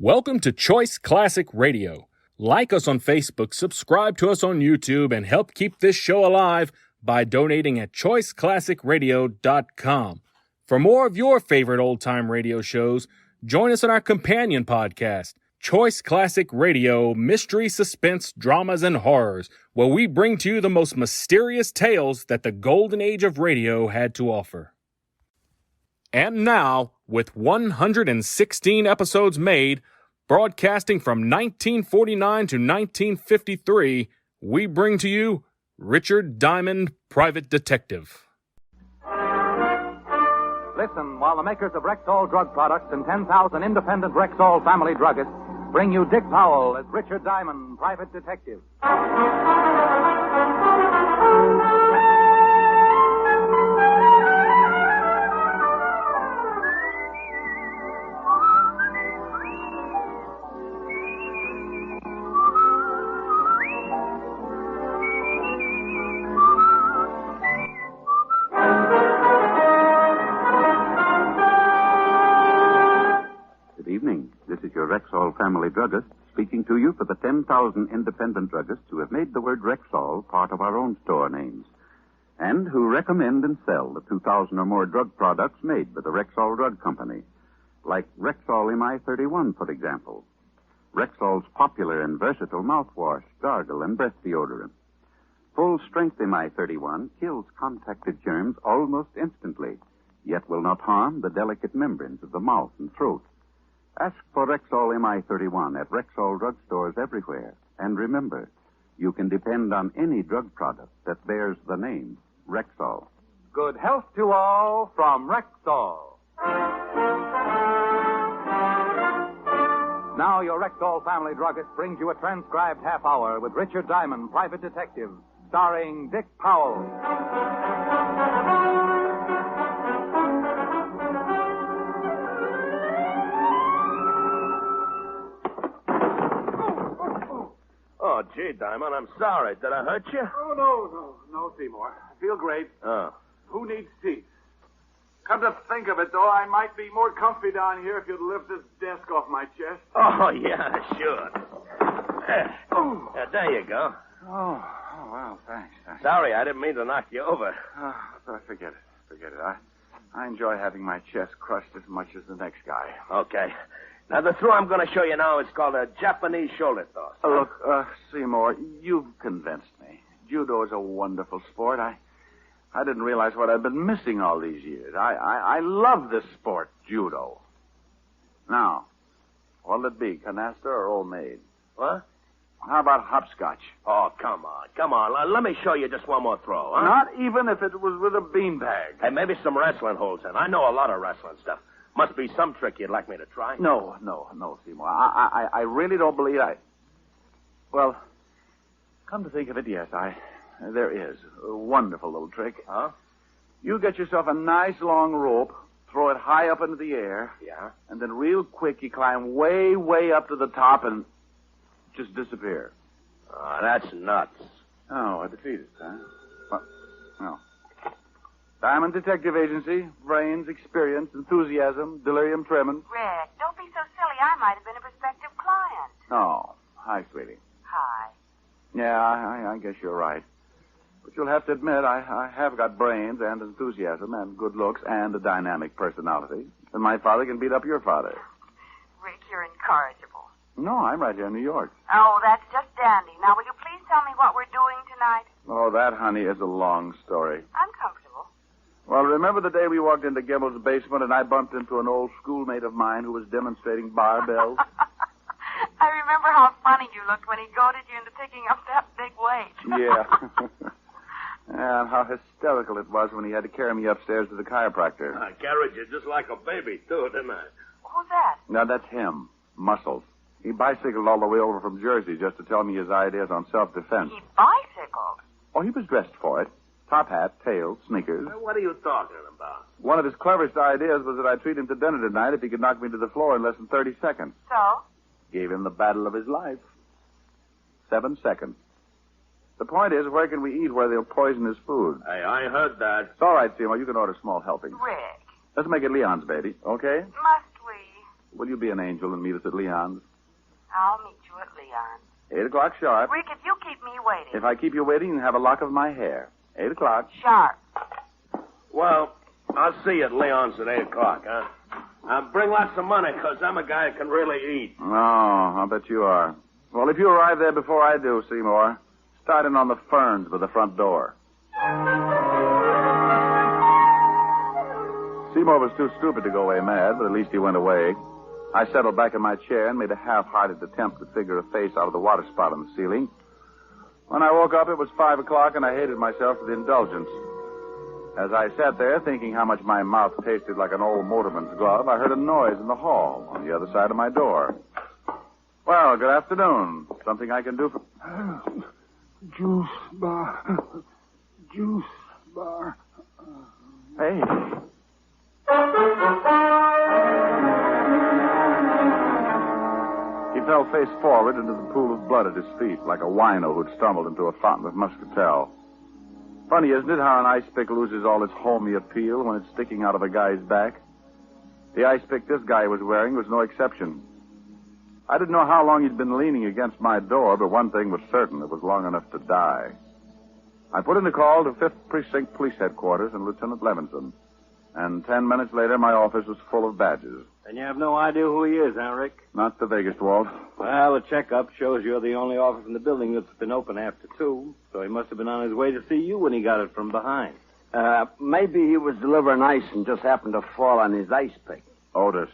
Welcome to Choice Classic Radio. Like us on Facebook, subscribe to us on YouTube, and help keep this show alive by donating at choiceclassicradio.com. For more of your favorite old-time radio shows, join us on our companion podcast, Choice Classic Radio Mystery, Suspense, Dramas, and Horrors, where we bring to you the most mysterious tales that the golden age of radio had to offer. And now, with 116 episodes made, broadcasting from 1949 to 1953, we bring to you Richard Diamond, Private Detective. Listen while the makers of Rexall drug products and 10,000 independent Rexall family druggists bring you Dick Powell as Richard Diamond, Private Detective. Rexall family druggist speaking to you for the 10,000 independent druggists who have made the word Rexall part of our own store names and who recommend and sell the 2,000 or more drug products made by the Rexall Drug Company, like Rexall MI-31, for example, Rexall's popular and versatile mouthwash, gargle, and breath deodorant. Full-strength MI-31 kills contacted germs almost instantly, yet will not harm the delicate membranes of the mouth and throat. Ask for Rexall MI-31 at Rexall drugstores everywhere. And remember, you can depend on any drug product that bears the name Rexall. Good health to all from Rexall. Now your Rexall family druggist brings you a transcribed half hour with Richard Diamond, Private Detective, starring Dick Powell. Oh, gee, Diamond, I'm sorry. Did I hurt you? Oh, no, Seymour. I feel great. Oh. Who needs seats? Come to think of it, though, I might be more comfy down here if you'd lift this desk off my chest. Oh, yeah, sure. There you go. Oh, well, thanks. Sorry, I didn't mean to knock you over. Forget it. I enjoy having my chest crushed as much as the next guy. Okay. Now, the throw I'm going to show you now is called a Japanese shoulder toss. Look, Seymour, you've convinced me. Judo is a wonderful sport. I didn't realize what I'd been missing all these years. I love this sport, judo. Now, what'll it be, canasta or old maid? What? How about hopscotch? Oh, come on. Let me show you just one more throw, huh? Not even if it was with a beanbag. Hey, maybe some wrestling holds in. I know a lot of wrestling stuff. Must be some trick you'd like me to try. No, Seymour. I really don't believe Well, come to think of it, yes, there is. A wonderful little trick. Huh? You get yourself a nice long rope, throw it high up into the air. Yeah? And then real quick you climb way, way up to the top and just disappear. Oh, that's nuts. Oh, I defeated, huh? What? No. Diamond Detective Agency, brains, experience, enthusiasm, delirium tremens. Rick, don't be so silly. I might have been a prospective client. Oh, hi, sweetie. Hi. Yeah, I guess you're right. But you'll have to admit, I have got brains and enthusiasm and good looks and a dynamic personality. And my father can beat up your father. Rick, you're incorrigible. No, I'm right here in New York. Oh, that's just dandy. Now, will you please tell me what we're doing tonight? Oh, that, honey, is a long story. I'm comfortable. Well, remember the day we walked into Gimbel's basement and I bumped into an old schoolmate of mine who was demonstrating barbells? I remember how funny you looked when he goaded you into picking up that big weight. Yeah. And how hysterical it was when he had to carry me upstairs to the chiropractor. I carried you just like a baby, too, didn't I? Who's that? Now, that's him. Muscles. He bicycled all the way over from Jersey just to tell me his ideas on self-defense. He bicycled? Oh, he was dressed for it. Top hat, tail, sneakers. What are you talking about? One of his cleverest ideas was that I'd treat him to dinner tonight if he could knock me to the floor in less than 30 seconds. So? Gave him the battle of his life. 7 seconds. The point is, where can we eat where they'll poison his food? Hey, I heard that. It's all right, Seymour. You can order small helpings. Rick. Let's make it Leon's, baby, okay? Must we? will you be an angel and meet us at Leon's? I'll meet you at Leon's. 8 o'clock sharp. Rick, if you keep me waiting. If I keep you waiting, you have a lock of my hair. 8 o'clock. Sharp. Well, I'll see you at Leon's at 8 o'clock, huh? Bring lots of money, because I'm a guy who can really eat. Oh, I'll bet you are. Well, if you arrive there before I do, Seymour, start in on the ferns by the front door. Seymour was too stupid to go away mad, but at least he went away. I settled back in my chair and made a half-hearted attempt to figure a face out of the water spout on the ceiling. When I woke up, it was 5 o'clock, and I hated myself for the indulgence. As I sat there, thinking how much my mouth tasted like an old motorman's glove, I heard a noise in the hall on the other side of my door. Well, good afternoon. Something I can do for... Juice bar. Juice bar. Hey. He fell face forward into the pool of blood at his feet, like a wino who'd stumbled into a fountain of muscatel. Funny, isn't it, how an ice pick loses all its homey appeal when it's sticking out of a guy's back? The ice pick this guy was wearing was no exception. I didn't know how long he'd been leaning against my door, but one thing was certain, it was long enough to die. I put in a call to 5th Precinct Police Headquarters and Lieutenant Levinson. And 10 minutes later, my office was full of badges. And you have no idea who he is, huh, Rick? Not the vaguest, Walt. Well, the checkup shows you're the only office in the building that's been open after 2, so he must have been on his way to see you when he got it from behind. Maybe he was delivering ice and just happened to fall on his ice pick. Otis.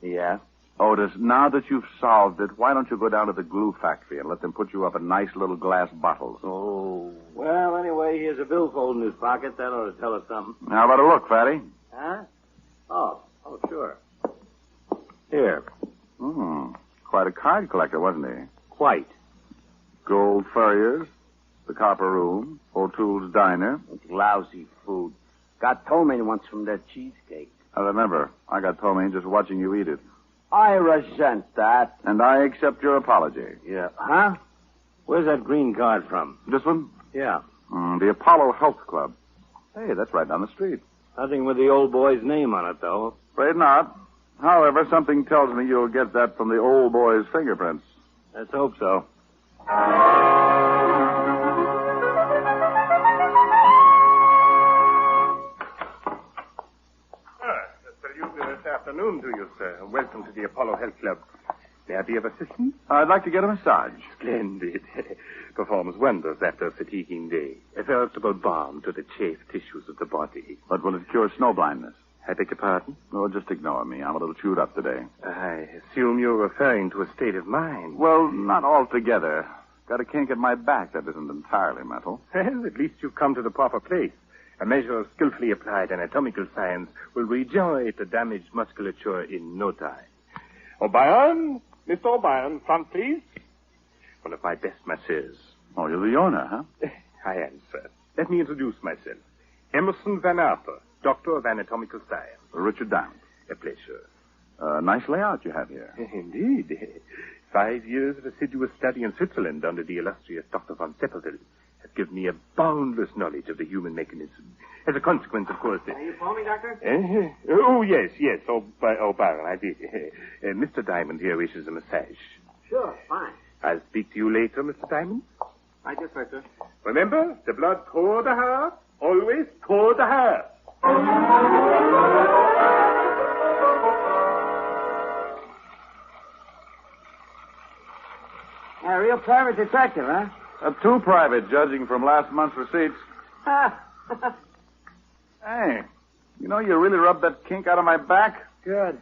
Yeah? Otis, now that you've solved it, why don't you go down to the glue factory and let them put you up in nice little glass bottles? Oh. Well, anyway, he has a billfold in his pocket. That ought to tell us something. How about a look, Fatty? Huh? Oh, sure. Here. Quite a card collector, wasn't he? Quite. Gold Furriers, the Copper Room, O'Toole's Diner. Lousy food. Got ptomaine once from that cheesecake. I remember. I got ptomaine just watching you eat it. I resent that. And I accept your apology. Yeah. Huh? Where's that green card from? This one? Yeah. The Apollo Health Club. Hey, that's right down the street. Nothing with the old boy's name on it, though. Afraid not. However, something tells me you'll get that from the old boy's fingerprints. Let's hope so. This afternoon to you, sir. Welcome to the Apollo Health Club. May I be of assistance? I'd like to get a massage. Splendid. Performs wonders after a fatiguing day. A veritable balm to the chafed tissues of the body. But will it cure snow blindness? I beg your pardon? Oh, just ignore me. I'm a little chewed up today. I assume you're referring to a state of mind. Well, not altogether. Got a kink in my back that isn't entirely mental. Well, at least you've come to the proper place. A measure of skillfully applied anatomical science will regenerate the damaged musculature in no time. O'Brien? Mr. O'Brien, front, please. One of my best masseurs. Oh, you're the owner, huh? I am, sir. Let me introduce myself. Emerson Van Arthur, Doctor of Anatomical Science. Richard Diamond. A pleasure. Nice layout you have here. Indeed. 5 years of assiduous study in Switzerland under the illustrious Dr. von Seppelville have given me a boundless knowledge of the human mechanism. As a consequence, of course... Are you calling me, Doctor? Oh, yes. Byron, I did. Mr. Diamond here wishes a massage. Sure, fine. I'll speak to you later, Mr. Diamond. I just heard, sir. Remember, the blood toward the heart, always toward the heart. A real private detective, huh? Too private, judging from last month's receipts. Hey, you know, you really rubbed that kink out of my back. Good.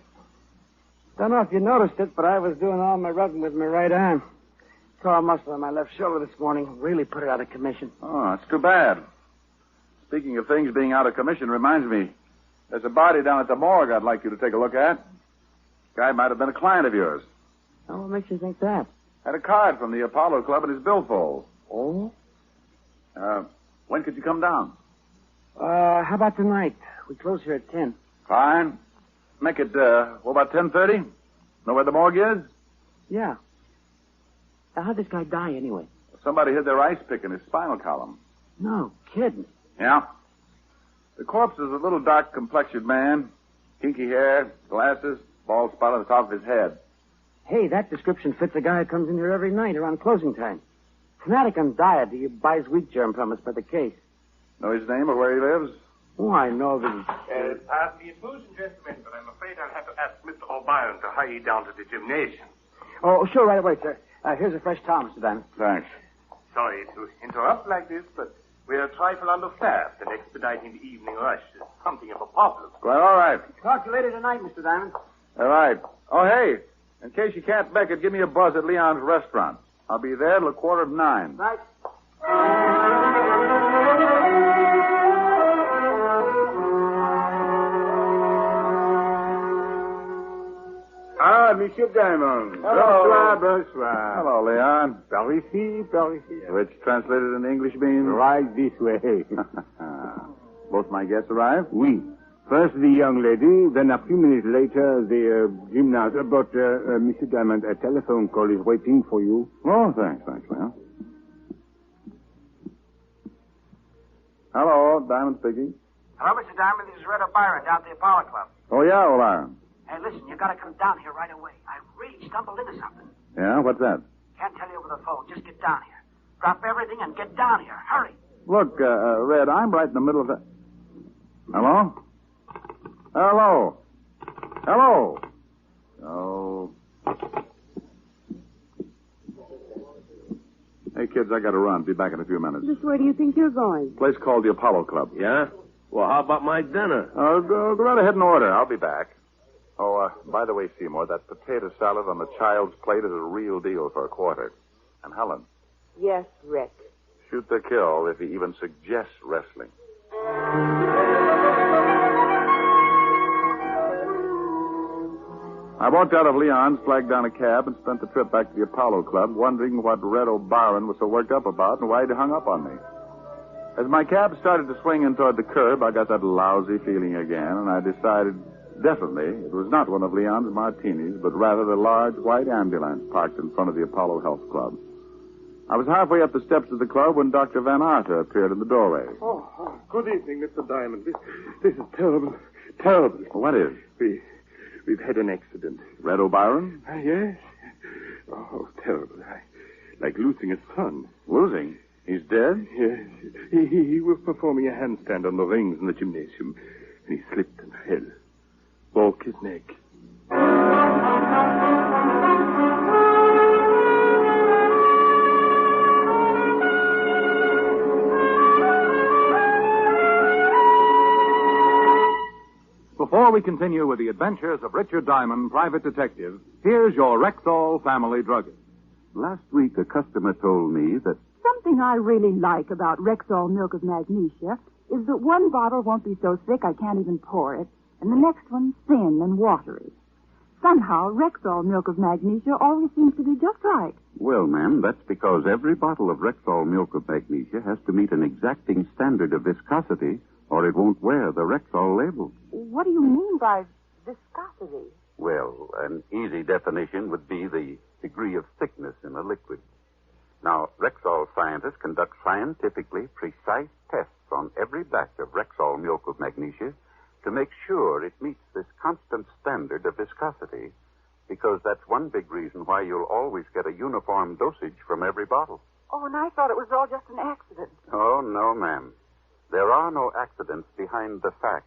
Don't know if you noticed it, but I was doing all my rubbing with my right arm. Tore a muscle on my left shoulder this morning. Really put it out of commission. Oh, that's too bad. Speaking of things being out of commission reminds me, there's a body down at the morgue I'd like you to take a look at. Guy might have been a client of yours. Oh, what makes you think that? Had a card from the Apollo Club in his billfold. Oh? When could you come down? How about tonight? We close here at 10. Fine. Make it, what about 10:30? Know where the morgue is? Yeah. Now, how'd this guy die anyway? Somebody hid their ice pick in his spinal column. No kidding. Yeah. The corpse is a little dark-complexioned man. Kinky hair, glasses, Bald spot on the top of his head. Hey, that description fits a guy who comes in here every night around closing time. Fanatic on diet. He buys wheat germ from us by the case. Know his name or where he lives? Oh, I know that. Pardon the intrusion, gentlemen, but I'm afraid I'll have to ask Mr. O'Brien to hurry down to the gymnasium. Oh, sure, right away, sir. Here's a fresh towel, Mr. Diamond. Thanks. Sorry to interrupt like this, but we're a trifle understaffed, and expediting the evening rush is something of a problem. Well, all right. Talk to you later tonight, Mr. Diamond. All right. Oh, hey, in case you can't make it, give me a buzz at Leon's restaurant. I'll be there till 9:15. Right. Ah, Monsieur Diamond. Hello. Bonsoir. Hello, Leon. Par ici, par ici. Which translated into English means? Right this way. Both my guests arrived? Oui. First the young lady, then a few minutes later the gymnast. But, Mr. Diamond, a telephone call is waiting for you. Oh, thanks, Leon. Hello, Diamond speaking. Hello, Mr. Diamond. This is Red O'Brien down at the Apollo Club. Oh, yeah, O'Brien. Hey, listen, you gotta come down here right away. I really stumbled into something. Yeah, what's that? Can't tell you over the phone. Just get down here. Drop everything and get down here. Hurry. Look, Red, I'm right in the middle of the... Hello? Hello? Hello? Oh. Hey, kids, I gotta run. Be back in a few minutes. Just where do you think you're going? Place called the Apollo Club. Yeah? Well, how about my dinner? Go right ahead and order. I'll be back. Oh, by the way, Seymour, that potato salad on the child's plate is a real deal for a quarter. And Helen, Yes, Rick. shoot the kill if he even suggests wrestling. I walked out of Leon's, flagged down a cab, and spent the trip back to the Apollo Club, wondering what Red O'Brien was so worked up about and why he'd hung up on me. As my cab started to swing in toward the curb, I got that lousy feeling again, and I decided definitely it was not one of Leon's martinis, but rather the large white ambulance parked in front of the Apollo Health Club. I was halfway up the steps of the club when Dr. Van Arter appeared in the doorway. Oh, good evening, Mr. Diamond. This is terrible. Terrible. What is? We've had an accident. Red O'Brien? Yes. Oh, terrible. Like losing a son. Losing? He's dead? Yes. He was performing a handstand on the rings in the gymnasium, and he slipped and fell. Broke his neck. Before we continue with the adventures of Richard Diamond, private detective, here's your Rexall family druggist. Last week, a customer told me that Something I really like about Rexall Milk of Magnesia is that one bottle won't be so thick I can't even pour it, and the next one thin and watery. Somehow, Rexall Milk of Magnesia always seems to be just right. well, ma'am, that's because every bottle of Rexall Milk of Magnesia has to meet an exacting standard of viscosity, or it won't wear the Rexall label. What do you mean by viscosity? Well, an easy definition would be the degree of thickness in a liquid. Now, Rexall scientists conduct scientifically precise tests on every batch of Rexall Milk of Magnesia to make sure it meets this constant standard of viscosity, because that's one big reason why you'll always get a uniform dosage from every bottle. Oh, and I thought it was all just an accident. Oh, no, ma'am. There are no accidents behind the fact.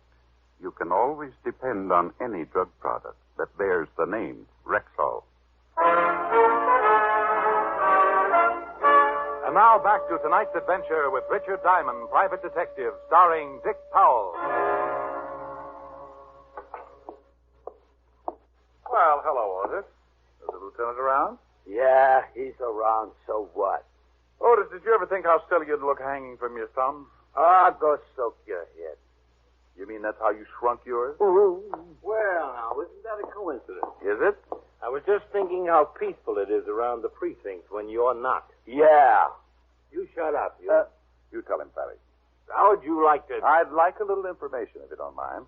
You can always depend on any drug product that bears the name Rexall. And now back to tonight's adventure with Richard Diamond, private detective, starring Dick Powell. Well, hello, Otis. Is the lieutenant around? Yeah, he's around, so what? Otis, did you ever think how silly you'd look hanging from your thumb? Ah, go soak your head. You mean that's how you shrunk yours? Well, now, isn't that a coincidence? Is it? I was just thinking how peaceful it is around the precinct when you're not. Yeah. You shut up, you. You tell him, Fatty. How would you like to... I'd like a little information, if you don't mind.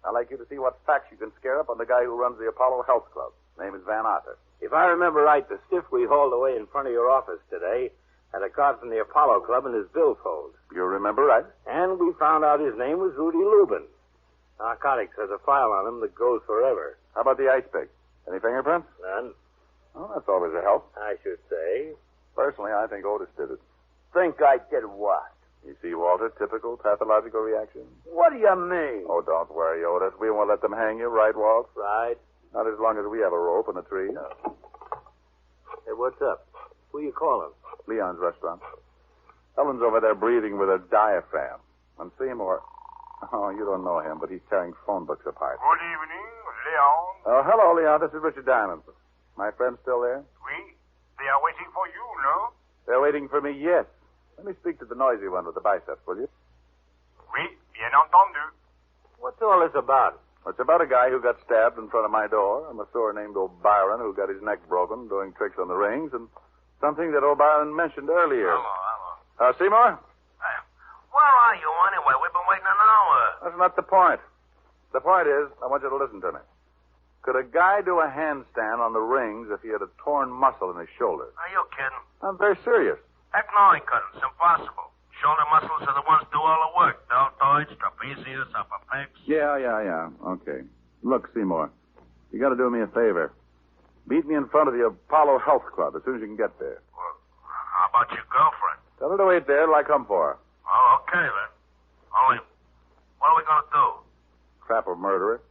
I'd like you to see what facts you can scare up on the guy who runs the Apollo Health Club. Name is Van Arter. If I remember right, the stiff we hauled away in front of your office today had a card from the Apollo Club in his billfold. You remember right? And we found out his name was Rudy Lubin. Narcotics has a file on him that goes forever. How about the ice pick? Any fingerprints? None. Oh, that's always a help. I should say. Personally, I think Otis did it. Think I did what? You see, Walter, typical pathological reaction. What do you mean? Oh, don't worry, Otis. We won't let them hang you, right, Walt? Right. Not as long as we have a rope and a tree. No. Hey, what's up? Who you calling? Leon's restaurant. Helen's over there breathing with a diaphragm. And Seymour... Oh, you don't know him, but he's tearing phone books apart. Good evening, Leon. Oh, hello, Leon. This is Richard Diamond. My friend still there? Oui. They are waiting for you, no? They're waiting for me, yes. Let me speak to the noisy one with the biceps, will you? Oui, bien entendu. What's all this about? It's about a guy who got stabbed in front of my door, a masseur named O'Byron who got his neck broken doing tricks on the rings, and something that O'Byron mentioned earlier. Hello. Seymour? Where are you anyway? We've been waiting an hour. That's not the point. The point is, I want you to listen to me. Could a guy do a handstand on the rings if he had a torn muscle in his shoulder? Are you kidding? I'm very serious. Heck no, he couldn't. It's impossible. Shoulder muscles are the ones do all the work. Deltoids, trapezius, upper pecs. Yeah. Okay. Look, Seymour, you got to do me a favor. Meet me in front of the Apollo Health Club as soon as you can get there. Well, how about your girlfriend? Tell her to wait there till I come for her. Oh, okay, then. Only, what are we going to do? Trap a murderer.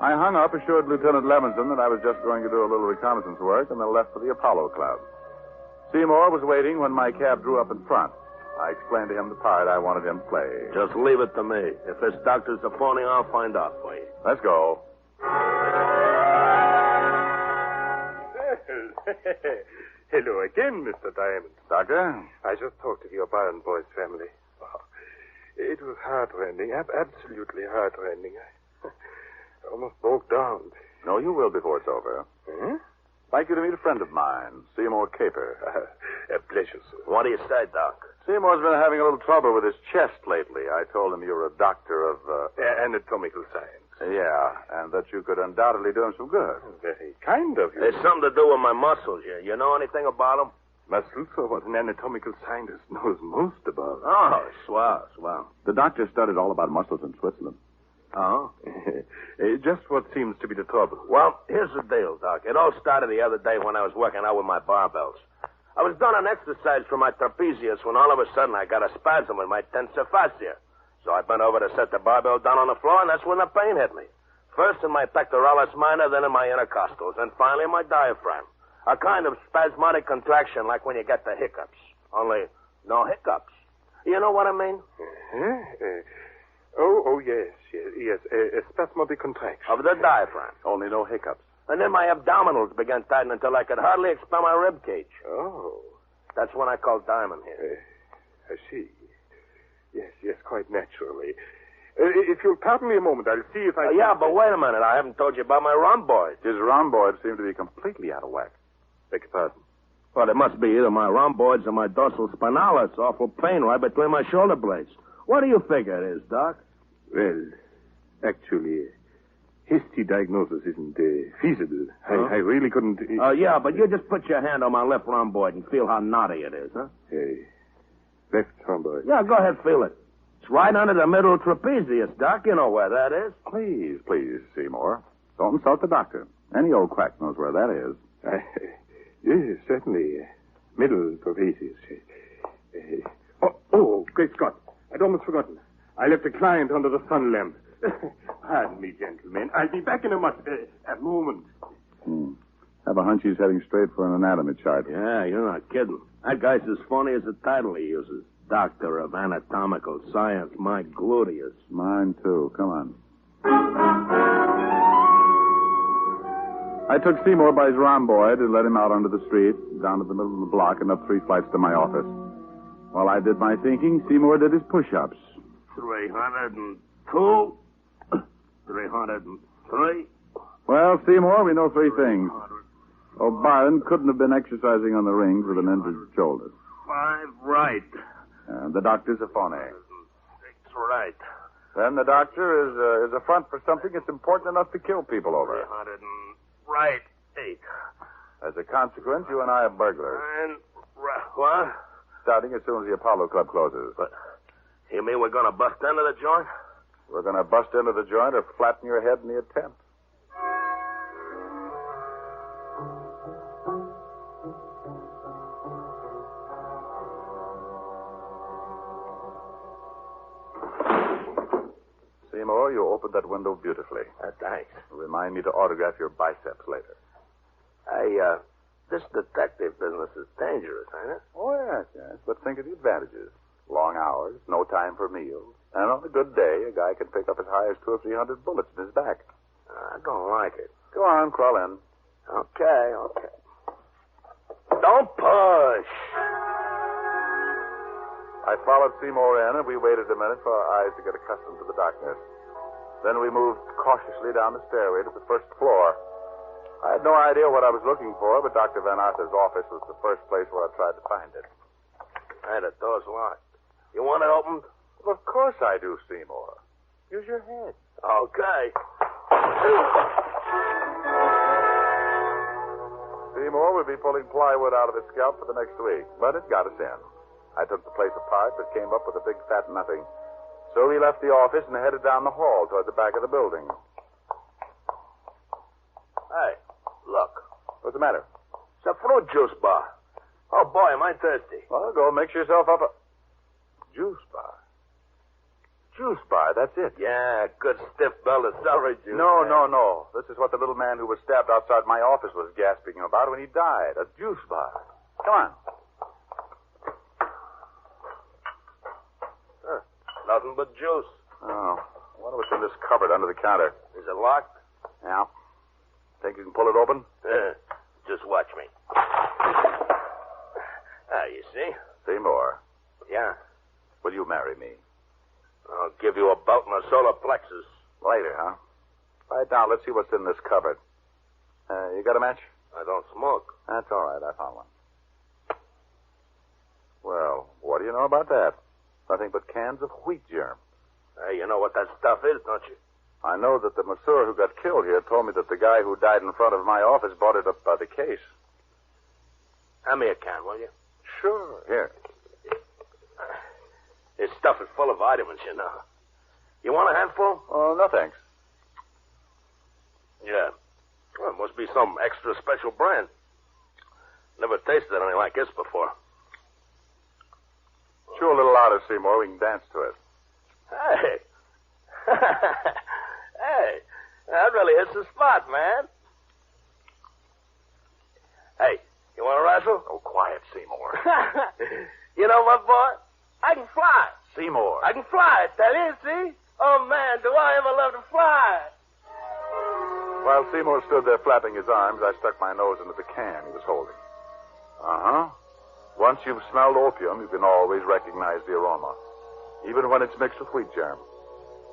I hung up, assured Lieutenant Levinson that I was just going to do a little reconnaissance work, and then left for the Apollo Club. Seymour was waiting when my cab drew up in front. I explained to him the part I wanted him to play. Just leave it to me. If this doctor's a phony, I'll find out for you. Let's go. Hello again, Mr. Diamond. Doctor? I just talked to the O'Brien boys' family. Oh, it was heart-rending, absolutely heart-rending. I almost broke down. No, you will before it's over. Huh? Like you to meet a friend of mine, Seymour Caper. A pleasure, sir. What do you say, Doc? Seymour's been having a little trouble with his chest lately. I told him you're a doctor of... anatomical science. Yeah, and that you could undoubtedly do him some good. Very kind of you. There's something to do with my muscles. You know anything about them? Muscles are what an anatomical scientist knows most about. Oh, swell. The doctor studied all about muscles in Switzerland. Oh? Just what seems to be the trouble. Well, here's the deal, Doc. It all started the other day when I was working out with my barbells. I was doing an exercise for my trapezius when all of a sudden I got a spasm in my tensor fascia. So I bent over to set the barbell down on the floor, and that's when the pain hit me. First in my pectoralis minor, then in my intercostals, and finally in my diaphragm. A kind of spasmodic contraction like when you get the hiccups. Only no hiccups. You know what I mean? Yes. A spasmodic contraction. Of the diaphragm. Only no hiccups. And then my abdominals began tightening until I could hardly expel my rib cage. Oh. That's when I called Diamond here. I see. Yes, quite naturally. If you'll pardon me a moment, I'll see if I can... Yeah, but wait a minute. I haven't told you about my rhomboid. His rhomboids seem to be completely out of whack. Beg your pardon. Well, it must be either my rhomboids or my dorsal spinalis. Awful pain right between my shoulder blades. What do you figure it is, Doc? Well, actually, hasty diagnosis isn't feasible. Huh? I really couldn't... Yeah, but you just put your hand on my left rhomboid and feel how knotty it is, huh? Left rhomboid. Yeah, go ahead, feel it. It's right under the middle trapezius, Doc. You know where that is. Please, Seymour. Don't insult the doctor. Any old quack knows where that is. Yes, certainly. Middle trapezius. Great Scott. I'd almost forgotten. I left a client under the sun lamp. Pardon me, gentlemen. I'll be back in a moment. Have a hunch he's heading straight for an anatomy chart. Yeah, you're not kidding. That guy's as phony as the title he uses. Doctor of Anatomical Science. My gluteus. Mine, too. Come on. I took Seymour by his rhomboid and led him out onto the street, down to the middle of the block, and up 3 flights to my office. While I did my thinking, Seymour did his push-ups. 302. 303. Well, Seymour, we know 3 things. O'Brien couldn't have been exercising on the rings with an injured shoulder. 5 right. The doctor's a phony. 6 right. Then the doctor is a front for something that's important enough to kill people over. 300 right. 8. As a consequence, you and I are burglars. 9 right. What? Starting as soon as the Apollo Club closes. But you mean we're going to bust into the joint? We're going to bust into the joint or flatten your head in the attempt. Seymour, you opened that window beautifully. Thanks. Remind me to autograph your biceps later. Hey, this detective business is dangerous, ain't it? Oh, yes. But think of the advantages. Long hours, no time for meals. And on a good day, a guy can pick up as high as 200 or 300 bullets in his back. I don't like it. Go on, crawl in. Okay. Don't push. I followed Seymour in, and we waited a minute for our eyes to get accustomed to the darkness. Then we moved cautiously down the stairway to the first floor. I had no idea what I was looking for, but Dr. Van Arthur's office was the first place where I tried to find it. Hey, the door's locked. You want it opened? Well, of course I do, Seymour. Use your head. Okay. Seymour would be pulling plywood out of his scalp for the next week, but it got us in. I took the place apart, but came up with a big fat nothing. So we left the office and headed down the hall toward the back of the building. Hey, look. What's the matter? It's a fruit juice bar. Oh, boy, am I thirsty. Well, go mix yourself up a... Juice bar? Juice bar, that's it. Yeah, good stiff belt of celery juice. No. This is what the little man who was stabbed outside my office was gasping about when he died. A juice bar. Come on. Nothing but juice. Oh, I wonder what's in this cupboard under the counter. Is it locked? Yeah. Think you can pull it open? Just watch me. You see? Seymour. Yeah. Will you marry me? I'll give you a belt and a solar plexus. Later, huh? Right now, let's see what's in this cupboard. You got a match? I don't smoke. That's all right. I found one. Well, what do you know about that? Nothing but cans of wheat germ. Hey, you know what that stuff is, don't you? I know that the masseur who got killed here told me that the guy who died in front of my office bought it up by the case. Hand me a can, will you? Sure. Here. This stuff is full of vitamins, you know. You want a handful? Oh, no, thanks. Yeah. Well, it must be some extra special brand. Never tasted anything like this before. Chew a little louder, Seymour. We can dance to it. Hey. Hey. That really hits the spot, man. Hey, you want to wrestle? Oh, quiet, Seymour. You know what, boy? I can fly. Seymour. I can fly, I tell you, see? Oh, man, do I ever love to fly. While Seymour stood there flapping his arms, I stuck my nose into the can he was holding. Uh-huh. Once you've smelled opium, you can always recognize the aroma, even when it's mixed with wheat germ.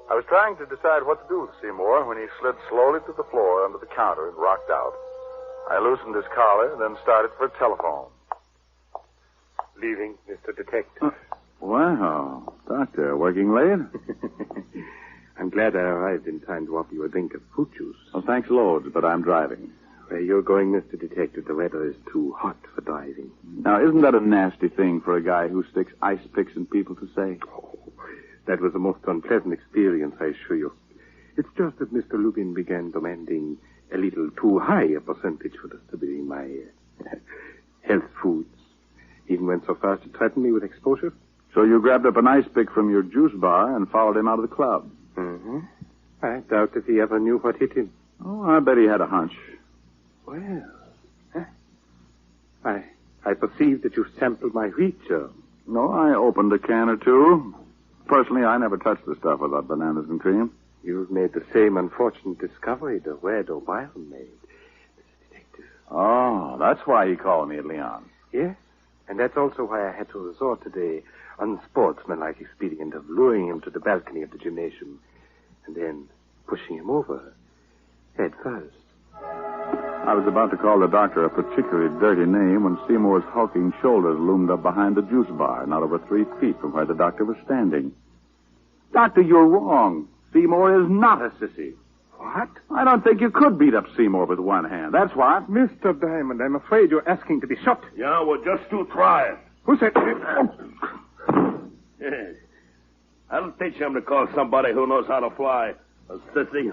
I was trying to decide what to do with Seymour when he slid slowly to the floor under the counter and rocked out. I loosened his collar, then started for a telephone. Leaving, Mr. Detective. Wow. Doctor, working late? I'm glad I arrived in time to offer you a drink of fruit juice. Well, thanks loads, but I'm driving. Where you're going, Mr. Detective, the weather is too hot for driving. Now, isn't that a nasty thing for a guy who sticks ice picks in people to say? Oh, that was the most unpleasant experience, I assure you. It's just that Mr. Lubin began demanding a little too high a percentage for us to be in my health foods. Even went so far as to threaten me with exposure. So you grabbed up an ice pick from your juice bar and followed him out of the club? Mm-hmm. I doubt if he ever knew what hit him. Oh, I bet he had a hunch. Well, I perceive that you sampled my wheat germ. No, I opened a can or two. Personally, I never touched the stuff without bananas and cream. You've made the same unfortunate discovery that Wade O'Brien made, Mr. Detective. Oh, that's why he called me at Leon. Yes, and that's also why I had to resort to the unsportsmanlike expedient of luring him to the balcony of the gymnasium and then pushing him over head first. I was about to call the doctor a particularly dirty name when Seymour's hulking shoulders loomed up behind the juice bar, not over 3 feet from where the doctor was standing. Doctor, you're wrong. Seymour is not a sissy. What? I don't think you could beat up Seymour with one hand. That's what. Mr. Diamond, I'm afraid you're asking to be shot. Yeah, well, just to try it. Who said... Yes. I'll teach him to call somebody who knows how to fly a sissy.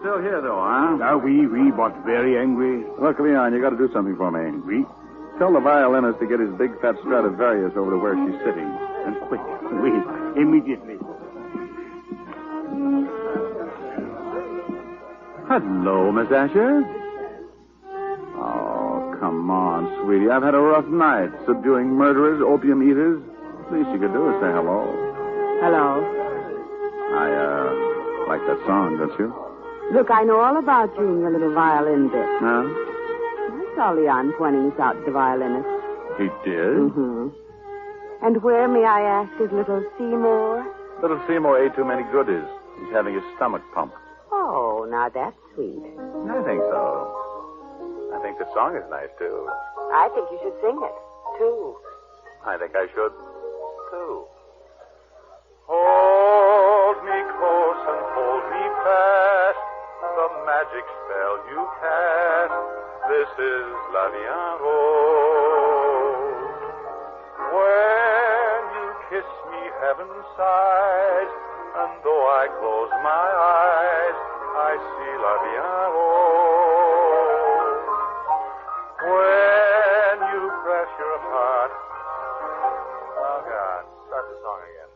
Still here, though, huh? Oui, but very angry. Look, Leon, you got to do something for me. Oui. Tell the violinist to get his big fat Stradivarius over to where she's sitting. And quick. Oui, immediately. Hello, Miss Asher. Oh, come on, sweetie. I've had a rough night subduing murderers, opium eaters. Least you could do is say hello. Hello. I like that song, don't you? Look, I know all about you and your little violin bit. Huh? I saw Leon pointing us out to the violinist. He did? Mm-hmm. And where, may I ask, is little Seymour? Little Seymour ate too many goodies. He's having his stomach pumped. Oh, now that's sweet. I think so. I think the song is nice, too. I think you should sing it, too. I think I should, too. Hold me close and hold me fast. The magic spell you cast. This is La Vie en Rose. When you kiss me, heaven sighs, and though I close my eyes, I see La Vie en Rose. When you press your heart. Oh, God. Start the song again.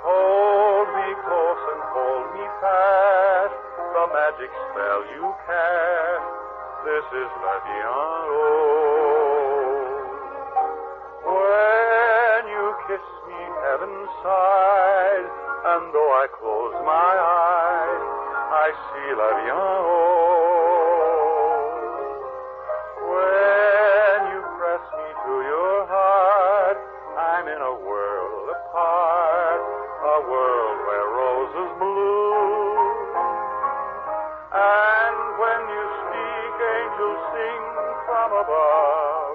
Hold me close and hold me fast. The magic spell you cast. This is La Vie en Rose. When you kiss me, heaven sighs, and though I close my eyes, I see La Vie en Rose. When you press me to your heart, I'm in a world apart. A world where roses bloom. And when you speak, angels sing from above.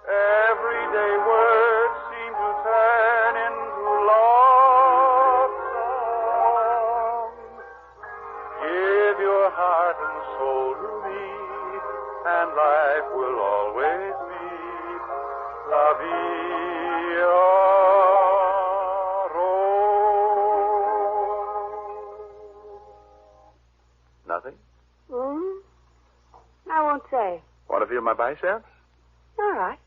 Everyday words seem to turn into love songs. Give your heart and soul to me, and life will always be La Vie en Nothing? I won't say. Want to feel my biceps? All right.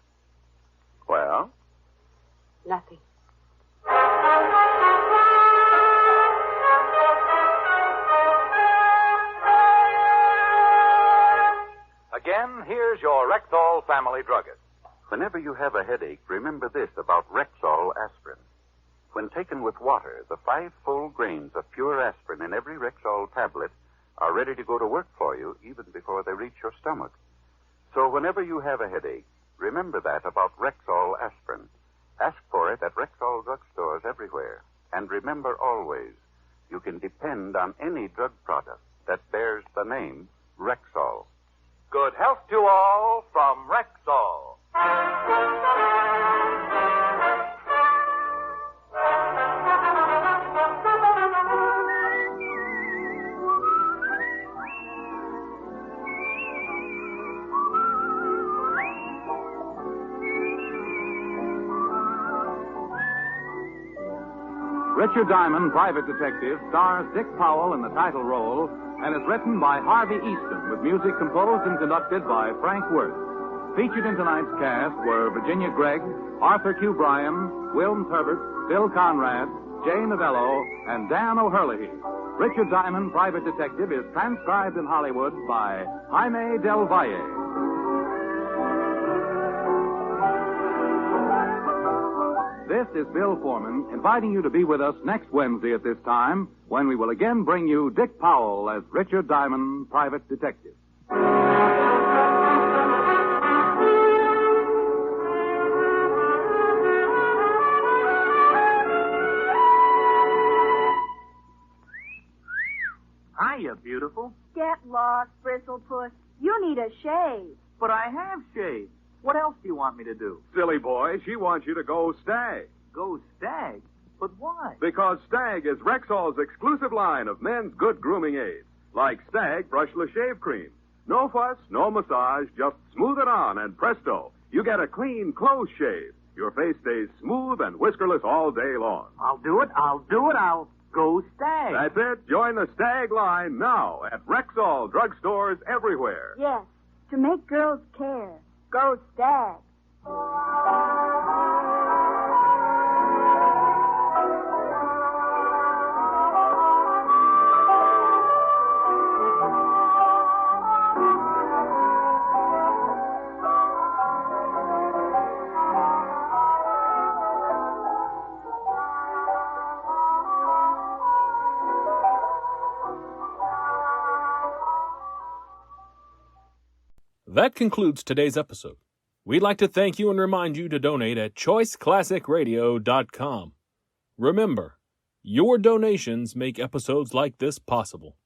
Well? Nothing. Again, here's your Rexall family druggist. Whenever you have a headache, remember this about Rexall aspirin. When taken with water, the 5 full grains of pure aspirin in every Rexall tablet are ready to go to work for you even before they reach your stomach. So whenever you have a headache, remember that about Rexall aspirin. Ask for it at Rexall drugstores everywhere. And remember always, you can depend on any drug product that bears the name Rexall. Good health to all from Rexall. Richard Diamond, Private Detective, stars Dick Powell in the title role and is written by Harvey Easton with music composed and conducted by Frank Worth. Featured in tonight's cast were Virginia Gregg, Arthur Q. Bryan, Wilms Herbert, Bill Conrad, Jay Novello, and Dan O'Herlihy. Richard Diamond, Private Detective is transcribed in Hollywood by Jaime Del Valle. This is Bill Foreman inviting you to be with us next Wednesday at this time when we will again bring you Dick Powell as Richard Diamond, Private Detective. Hiya, beautiful. Get lost, Bristlepuss. You need a shave. But I have shaved. What else do you want me to do? Silly boy, she wants you to go Stag. Go Stag? But why? Because Stag is Rexall's exclusive line of men's good grooming aids. Like Stag Brushless Shave Cream. No fuss, no massage, just smooth it on and presto, you get a clean, close shave. Your face stays smooth and whiskerless all day long. I'll do it. I'll go Stag. That's it. Join the Stag line now at Rexall drugstores everywhere. Yes, to make girls care. Go Stag. That concludes today's episode. We'd like to thank you and remind you to donate at choiceclassicradio.com. Remember, your donations make episodes like this possible.